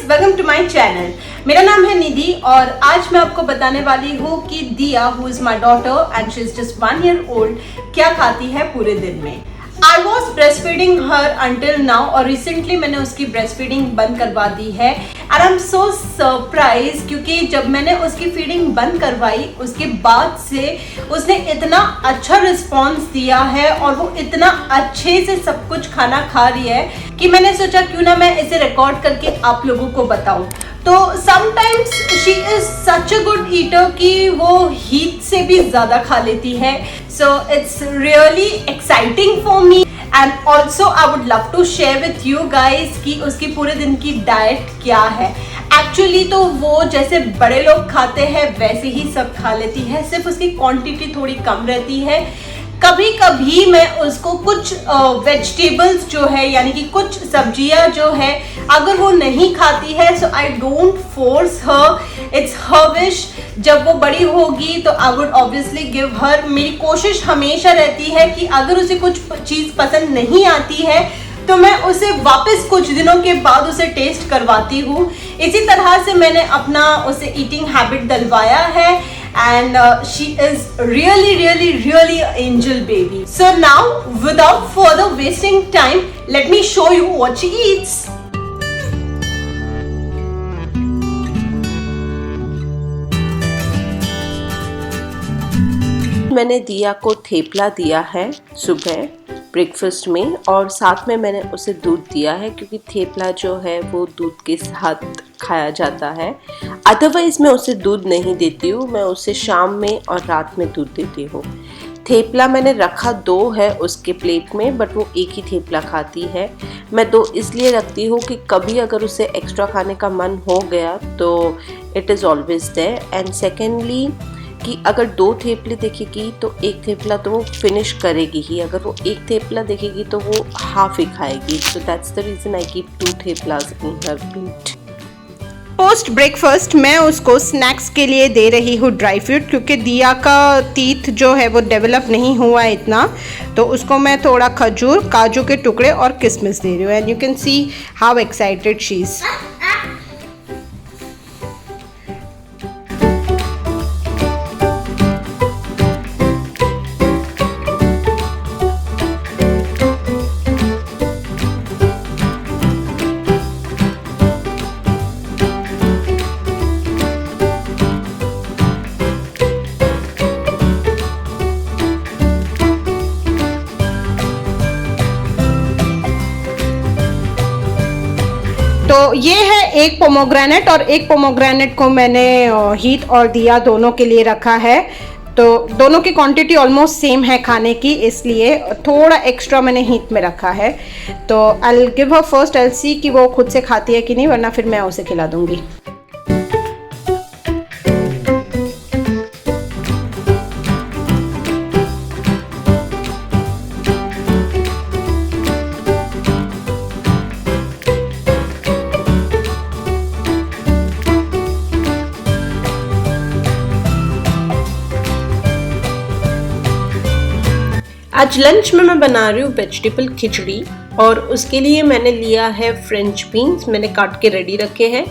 Welcome to my channel. मेरा नाम है निधि और आज मैं आपको बताने वाली हूँ कि दिया who is my daughter and she is just 1 year old क्या खाती है पूरे दिन में। I was breast feeding her until now और रिसेंटली मैंने उसकी ब्रेस्ट फीडिंग बंद करवा दी है and I am so surprise क्योंकि जब मैंने उसकी फीडिंग बंद करवाई उसके बाद से उसने इतना अच्छा रिस्पॉन्स दिया है और वो इतना अच्छे से सब कुछ खाना खा रही है कि मैंने सोचा क्यों ना मैं इसे रिकॉर्ड करके आप लोगों को बताऊं। तो sometimes she is such a good eater कि वो हीट से भी ज़्यादा खा लेती है। So it's really exciting for me and also I would love to share with you guys कि उसकी पूरे दिन की डाइट क्या है। एक्चुअली तो वो जैसे बड़े लोग खाते हैं वैसे ही सब खा लेती है, सिर्फ उसकी क्वांटिटी थोड़ी कम रहती है। कभी कभी मैं उसको कुछ वेजिटेबल्स जो है यानी कि कुछ सब्जियां जो है अगर वो नहीं खाती है so I don't force her, it's her wish. जब वो बड़ी होगी तो I would obviously give her. मेरी कोशिश हमेशा रहती है कि अगर उसे कुछ चीज़ पसंद नहीं आती है तो मैं उसे वापस कुछ दिनों के बाद उसे टेस्ट करवाती हूँ। इसी तरह से मैंने अपना उसे ईटिंग हैबिट डलवाया है and she is really an angel baby. So now without further wasting time, let me show you what she eats. मैंने दिया को थेपला दिया है सुबह ब्रेकफास्ट में और साथ में मैंने उसे दूध दिया है क्योंकि थेपला जो है वो दूध के साथ खाया जाता है। अदरवाइज़ मैं उसे दूध नहीं देती हूँ, मैं उसे शाम में और रात में दूध देती हूँ। थेपला मैंने रखा 2 है उसके प्लेट में बट वो एक ही थेपला खाती है। मैं 2 इसलिए रखती हूँ कि कभी अगर उसे एक्स्ट्रा खाने का मन हो गया तो it is always there. And secondly कि अगर 2 थेपले देखेगी तो एक थेपला तो वो फिनिश करेगी ही, अगर वो एक थेपला देखेगी तो वो हाफ ही खाएगी। So that's the reason I keep 2 theplas in her plate. Post breakfast मैं उसको स्नैक्स के लिए दे रही हूँ ड्राई फ्रूट क्योंकि दिया का टीथ जो है वो डेवलप नहीं हुआ है इतना, तो उसको मैं थोड़ा खजूर, काजू के टुकड़े और किशमिश दे रही हूँ and you can see how excited she is. तो ये है एक पोमोग्रेनेट और एक पोमोग्रेनेट को मैंने हीट और दिया दोनों के लिए रखा है। तो दोनों की क्वांटिटी ऑलमोस्ट सेम है खाने की, इसलिए थोड़ा एक्स्ट्रा मैंने हीट में रखा है। तो I will give her first, I will see कि वो खुद से खाती है कि नहीं, वरना फिर मैं उसे खिला दूंगी। आज लंच में मैं बना रही हूँ वेजिटेबल खिचड़ी और उसके लिए मैंने लिया है फ्रेंच बीन्स, मैंने काट के रेडी रखे हैं,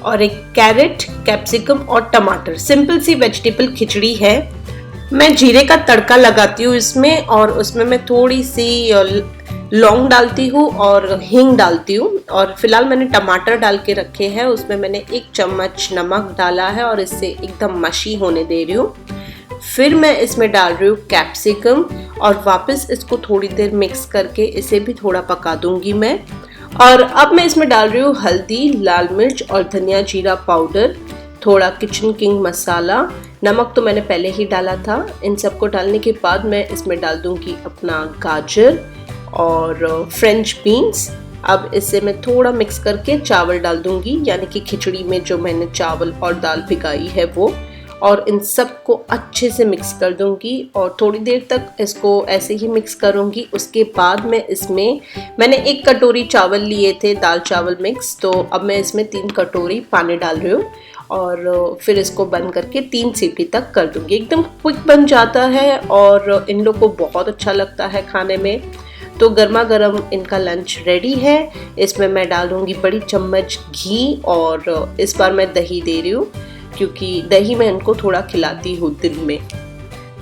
और एक कैरेट, कैप्सिकम और टमाटर। सिंपल सी वेजिटेबल खिचड़ी है। मैं जीरे का तड़का लगाती हूँ इसमें और उसमें मैं थोड़ी सी लौंग डालती हूँ और हींग डालती हूँ। और फिलहाल मैंने टमाटर डाल के रखे हैं, उसमें मैंने 1 चम्मच नमक डाला है और इसे एकदम मशी होने दे रही हूँ। फिर मैं इसमें डाल रही हूँ कैप्सिकम और वापस इसको थोड़ी देर मिक्स करके इसे भी थोड़ा पका दूंगी मैं। और अब मैं इसमें डाल रही हूँ हल्दी, लाल मिर्च और धनिया जीरा पाउडर, थोड़ा किचन किंग मसाला, नमक तो मैंने पहले ही डाला था। इन सबको डालने के बाद मैं इसमें डाल दूंगी अपना गाजर और फ्रेंच बीन्स। अब इसे मैं थोड़ा मिक्स करके चावल डाल दूंगी, यानी कि खिचड़ी में जो मैंने चावल और दाल भिगाई है वो, और इन सब को अच्छे से मिक्स कर दूंगी और थोड़ी देर तक इसको ऐसे ही मिक्स करूंगी। उसके बाद मैं इसमें मैंने 1 कटोरी चावल लिए थे, दाल चावल मिक्स, तो अब मैं इसमें 3 कटोरी पानी डाल रही हूँ और फिर इसको बंद करके 3 सीटी तक कर दूंगी। एकदम क्विक बन जाता है और इन लोग को बहुत अच्छा लगता है खाने में। तो गर्मा गर्म इनका लंच रेडी है। इसमें मैं डालूंगी बड़ी चम्मच घी और इस बार मैं दही दे रही हूँ क्योंकि दही मैं इनको थोड़ा खिलाती हूँ दिन में।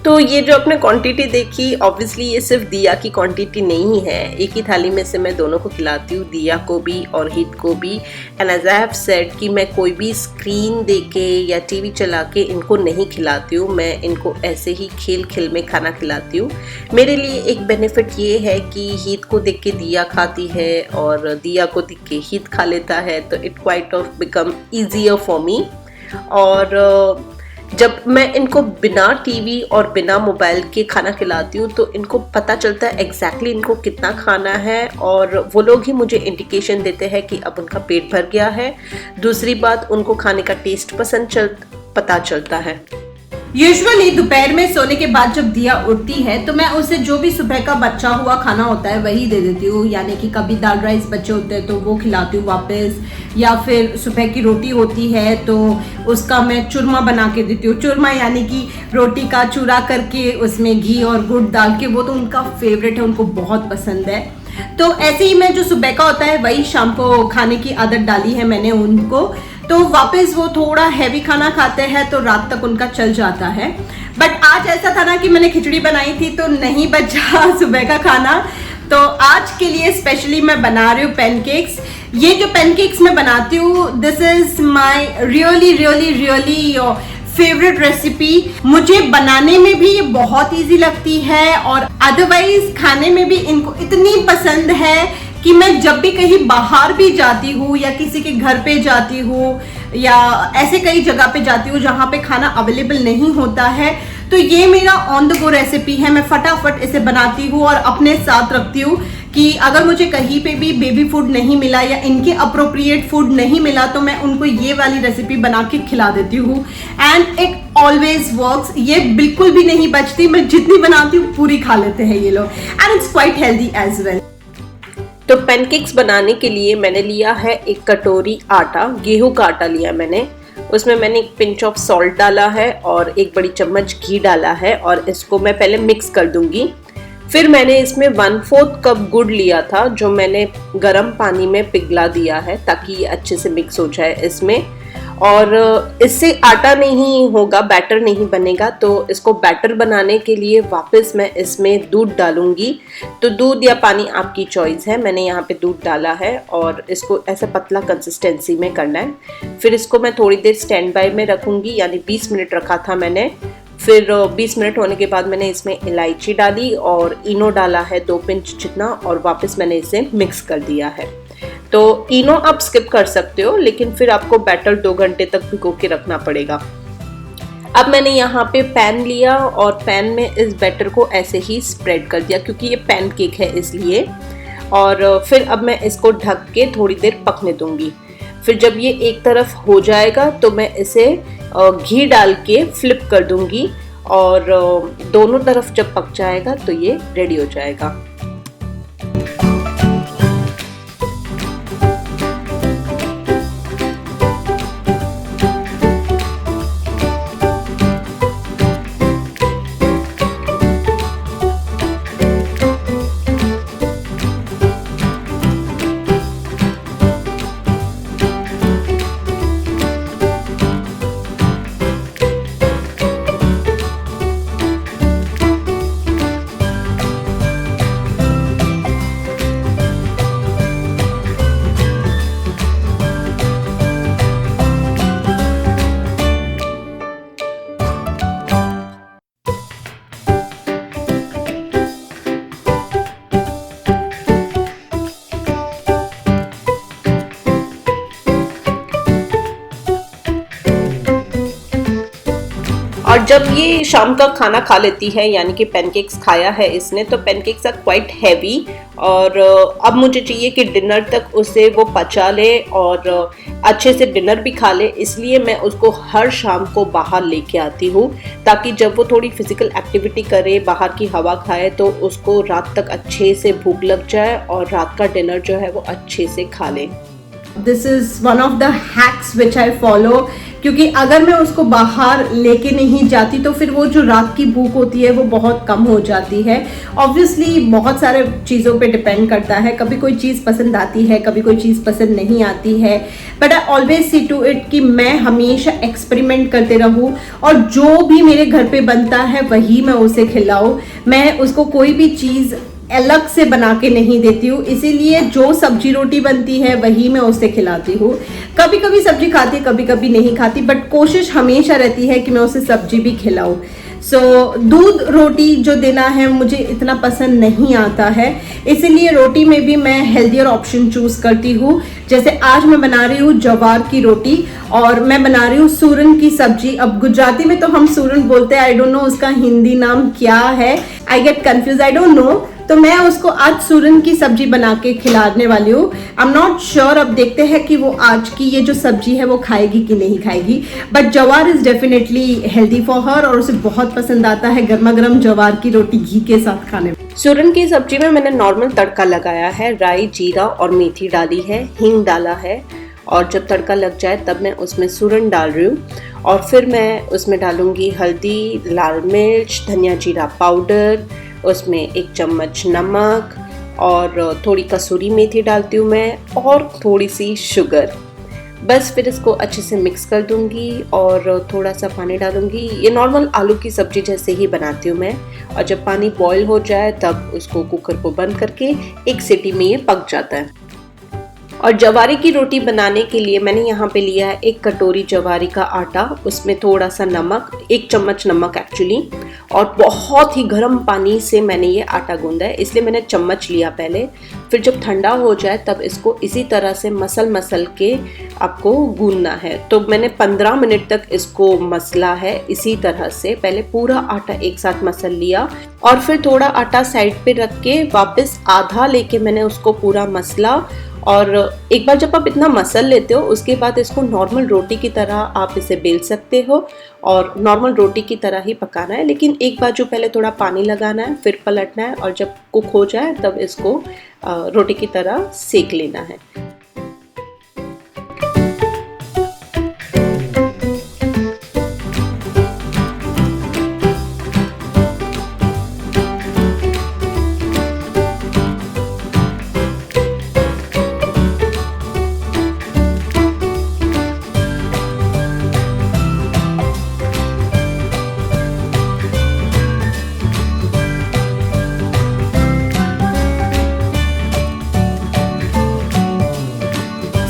तो ये जो आपने क्वांटिटी देखी, ऑब्वियसली ये सिर्फ दिया की क्वांटिटी नहीं है। एक ही थाली में से मैं दोनों को खिलाती हूँ, दिया को भी और हित को भी। And as I have said कि मैं कोई भी स्क्रीन देके या टीवी चला के इनको नहीं खिलाती हूँ, मैं इनको ऐसे ही खेल खेल में खाना खिलाती हूँ। मेरे लिए एक बेनिफिट ये है कि हित को देख के दिया खाती है और दिया को देख के हित खा लेता है, तो it quite of become easier for me. और जब मैं इनको बिना टीवी और बिना मोबाइल के खाना खिलाती हूँ तो इनको पता चलता है एग्जैक्टली इनको कितना खाना है और वो लोग ही मुझे इंडिकेशन देते हैं कि अब उनका पेट भर गया है। दूसरी बात, उनको खाने का टेस्ट पता चलता है। यूजुअली दोपहर में सोने के बाद जब दिया उठती है तो मैं उसे जो भी सुबह का बचा हुआ खाना होता है वही दे देती हूँ, यानी कि कभी दाल राइस बचे होते हैं तो वो खिलाती हूँ वापस, या फिर सुबह की रोटी होती है तो उसका मैं चूरमा बना के देती हूँ। चूरमा यानी कि रोटी का चूरा करके उसमें घी और गुड़ डाल के, वो तो उनका फेवरेट है, उनको बहुत पसंद है। तो ऐसे ही मैं जो सुबह का होता है वही शाम को खाने की आदत डाली है मैंने उनको, तो वापस वो थोड़ा हैवी खाना खाते हैं तो रात तक उनका चल जाता है। बट आज ऐसा था ना कि मैंने खिचड़ी बनाई थी तो नहीं बचा सुबह का खाना, तो आज के लिए स्पेशली मैं बना रही हूँ पैनकेक्स। ये जो पैनकेक्स मैं बनाती हूँ, this is my really favourite recipe. मुझे बनाने में भी ये बहुत इजी लगती है और अदरवाइज खाने में भी इनको इतनी पसंद है कि मैं जब भी कहीं बाहर भी जाती हूँ या किसी के घर पे जाती हूँ या ऐसे कई जगह पे जाती हूँ जहाँ पे खाना अवेलेबल नहीं होता है, तो ये मेरा ऑन द गो रेसिपी है। मैं फटाफट इसे बनाती हूँ और अपने साथ रखती हूँ कि अगर मुझे कहीं पे भी बेबी फूड नहीं मिला या इनके अप्रोप्रिएट फूड नहीं मिला तो मैं उनको ये वाली रेसिपी बना के खिला देती हूँ एंड इट ऑलवेज वर्क्स। ये बिल्कुल भी नहीं बचती, मैं जितनी बनाती हूँ पूरी खा लेते हैं ये लोग and it's quite healthy as well. तो पैनकेक्स बनाने के लिए मैंने लिया है एक कटोरी आटा, गेहूं का आटा लिया मैंने। उसमें मैंने एक पिंच ऑफ सॉल्ट डाला है और एक बड़ी चम्मच घी डाला है और इसको मैं पहले मिक्स कर दूंगी। फिर मैंने इसमें 1/4 कप गुड़ लिया था जो मैंने गर्म पानी में पिघला दिया है ताकि ये अच्छे से मिक्स हो जाए इसमें। और इससे आटा नहीं होगा, बैटर नहीं बनेगा, तो इसको बैटर बनाने के लिए वापस मैं इसमें दूध डालूंगी। तो दूध या पानी आपकी चॉइस है, मैंने यहाँ पे दूध डाला है और इसको ऐसा पतला कंसिस्टेंसी में करना है। फिर इसको मैं थोड़ी देर स्टैंड बाय में रखूंगी, यानी 20 मिनट रखा था मैंने। फिर 20 मिनट होने के बाद मैंने इसमें इलायची डाली और इनो डाला है 2 पिंच जितना और वापस मैंने इसे मिक्स कर दिया है। तो इनो आप स्किप कर सकते हो, लेकिन फिर आपको बैटर 2 घंटे तक भिगो के रखना पड़ेगा। अब मैंने यहाँ पे पैन लिया और पैन में इस बैटर को ऐसे ही स्प्रेड कर दिया क्योंकि ये पैनकेक है इसलिए। और फिर अब मैं इसको ढक के थोड़ी देर पकने दूंगी। फिर जब ये एक तरफ हो जाएगा तो मैं इसे घी डाल के फ्लिप कर दूंगी और दोनों तरफ जब पक जाएगा तो ये रेडी हो जाएगा। और जब ये शाम का खाना खा लेती है, यानी कि पैनकेक्स खाया है इसने, तो पैनकेक्स आर क्वाइट हैवी और अब मुझे चाहिए कि डिनर तक उसे वो पचा ले और अच्छे से डिनर भी खा ले। इसलिए मैं उसको हर शाम को बाहर लेके आती हूँ ताकि जब वो थोड़ी फिजिकल एक्टिविटी करे, बाहर की हवा खाए, तो उसको रात तक अच्छे से भूख लग जाए और रात का डिनर जो है वो अच्छे से खा ले। This is one of the hacks which I follow क्योंकि अगर मैं उसको बाहर लेके नहीं जाती तो फिर वो जो रात की भूख होती है वो बहुत कम हो जाती है। ऑब्वियसली बहुत सारे चीज़ों पे डिपेंड करता है, कभी कोई चीज़ पसंद आती है, कभी कोई चीज़ पसंद नहीं आती है, but I always see to it कि मैं हमेशा एक्सपेरिमेंट करते रहूँ और जो भी मेरे घर पे बनता है वही मैं उसे खिलाऊँ। मैं उसको कोई भी चीज़ अलग से बना के नहीं देती हूँ, इसीलिए जो सब्जी रोटी बनती है वही मैं उसे खिलाती हूँ। कभी कभी सब्जी खाती है, कभी कभी नहीं खाती, बट कोशिश हमेशा रहती है कि मैं उसे सब्जी भी खिलाऊँ। दूध रोटी जो देना है मुझे इतना पसंद नहीं आता है, इसीलिए रोटी में भी मैं हेल्दियर ऑप्शन चूज करती हूँ। जैसे आज मैं बना रही हूँ जवार की रोटी और मैं बना रही हूँ सूरन की सब्जी। अब गुजराती में तो हम सूरन बोलते हैं, आई डोंट नो उसका हिंदी नाम क्या है, I get confuse, I don't no. तो मैं उसको आज सूरन की सब्जी बना के खिलाने वाली हूँ। आई एम नॉट श्योर, अब देखते हैं कि वो आज की ये जो सब्जी है वो खाएगी कि नहीं खाएगी, बट जवार is definitely healthy for her और उसे बहुत पसंद आता है गर्मा गर्म जवार की रोटी घी के साथ खाने में। सूरन की सब्जी में मैंने नॉर्मल तड़का लगाया है, राई, जीरा और मेथी डाली है, हींग डाला है, और जब तड़का लग जाए तब मैं उसमें सूरन डाल रही हूँ और फिर मैं उसमें डालूंगी हल्दी, लाल मिर्च, धनिया जीरा पाउडर, उसमें 1 चम्मच नमक और थोड़ी कसूरी मेथी डालती हूँ मैं और थोड़ी सी शुगर। बस फिर इसको अच्छे से मिक्स कर दूंगी और थोड़ा सा पानी डालूंगी। ये नॉर्मल आलू की सब्जी जैसे ही बनाती हूँ मैं, और जब पानी बॉईल हो जाए तब उसको कुकर को बंद करके 1 सीटी में ये पक जाता है। और जवारी की रोटी बनाने के लिए मैंने यहाँ पे लिया है 1 कटोरी जवारी का आटा, उसमें थोड़ा सा नमक, 1 चम्मच नमक एक्चुअली, और बहुत ही गर्म पानी से मैंने ये आटा गूंदा है, इसलिए मैंने चम्मच लिया पहले। फिर जब ठंडा हो जाए तब इसको इसी तरह से मसल के आपको गूंदना है। तो मैंने 15 मिनट तक इसको मसला है इसी तरह से। पहले पूरा आटा एक साथ मसल लिया और फिर थोड़ा आटा साइड पे रख के वापस आधा लेके मैंने उसको पूरा मसला। और एक बार जब आप इतना मसल लेते हो उसके बाद इसको नॉर्मल रोटी की तरह आप इसे बेल सकते हो और नॉर्मल रोटी की तरह ही पकाना है, लेकिन एक बार जो पहले थोड़ा पानी लगाना है, फिर पलटना है और जब कुक हो जाए तब इसको रोटी की तरह सेक लेना है।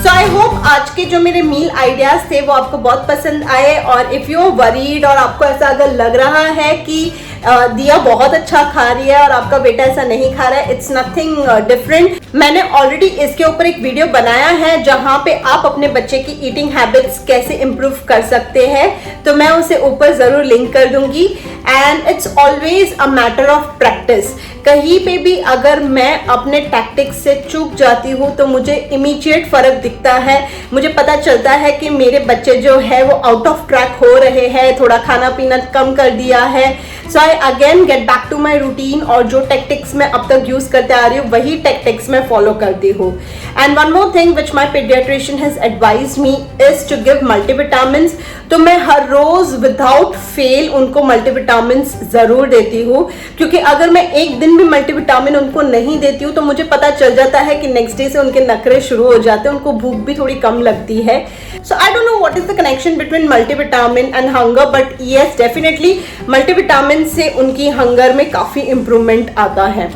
आई होप आज के जो मेरे मील आइडियाज थे वो आपको बहुत पसंद आए। और इफ यू आर वरीड और आपको ऐसा अगर लग रहा है कि दिया बहुत अच्छा खा रही है और आपका बेटा ऐसा नहीं खा रहा है, इट्स नथिंग डिफरेंट। मैंने ऑलरेडी इसके ऊपर एक वीडियो बनाया है जहां पे आप अपने बच्चे की ईटिंग हैबिट्स कैसे इंप्रूव कर सकते हैं, तो मैं उसे ऊपर जरूर लिंक कर दूंगी। And it's always a matter of practice. कहीं पे भी अगर मैं अपने टैक्टिक्स से चूक जाती हूँ तो मुझे इमीडिएट फर्क दिखता है, मुझे पता चलता है कि मेरे बच्चे जो है वो आउट ऑफ ट्रैक हो रहे हैं, थोड़ा खाना पीना कम कर दिया है। So I again get back to my routine और जो टैक्टिक्स मैं अब तक यूज करते आ रही हूँ वही टैक्टिक्स मैं फॉलो करती हूँ। And one more thing which my paediatrician has advised me is to give multivitamins. तो मैं हर रोज विदाउट फेल उनको मल्टीविटामिन्स जरूर देती हूँ, क्योंकि अगर मैं एक दिन भी मल्टीविटामिन उनको नहीं देती हूँ तो मुझे पता चल जाता है कि नेक्स्ट डे से उनके नखरे शुरू हो जाते हैं, उनको भूख भी थोड़ी कम लगती है। So I don't know what is the connection between multivitamin and hunger, but yes definitely multivitamin से उनकी हंगर में काफी इंप्रूवमेंट आता है।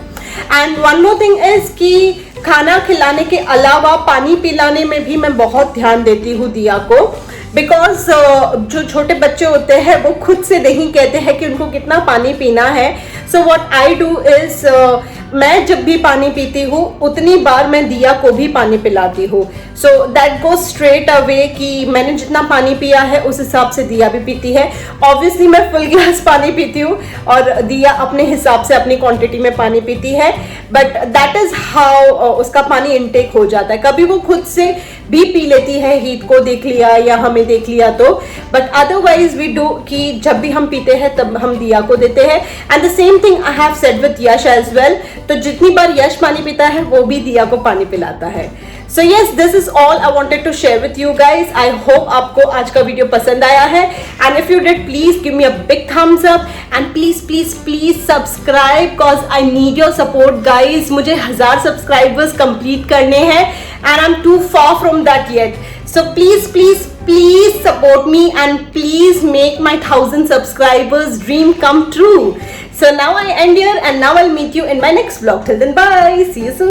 And one more thing is कि खाना खिलाने के अलावा पानी पिलाने में भी मैं बहुत ध्यान देती हूँ दिया को, बिकॉज जो छोटे बच्चे होते हैं वो खुद से नहीं कहते हैं कि उनको कितना पानी पीना है। So what I do is मैं जब भी पानी पीती हूँ उतनी बार मैं दिया को भी पानी पिलाती हूँ। So that goes straight away कि मैंने जितना पानी पिया है उस हिसाब से दिया भी पीती है। ऑब्वियसली मैं फुल ग्लास पानी पीती हूँ और दिया अपने हिसाब से अपनी क्वांटिटी में पानी पीती है, बट दैट इज हाउ उसका पानी इनटेक हो जाता है। कभी वो खुद से भी पी लेती है, हीट को देख लिया या हमें देख लिया तो, बट अदरवाइज वी डू कि जब भी हम पीते हैं तब हम दिया को देते हैं। And the same thing I have said with Yash as well. तो जितनी बार यश पानी पीता है वो भी दिया को पानी पिलाता है. So yes, this is all I wanted to share with you guys. I hope आपको आज का वीडियो पसंद आया है, and if you did, please give me a big thumbs up and please subscribe cause I need your support guys. मुझे 1000 subscribers complete करने हैं and I'm too far from that yet. So please support me and please make my 1000 subscribers dream come true. So now I end here and now I'll meet you in my next vlog. Till then, bye. See you soon.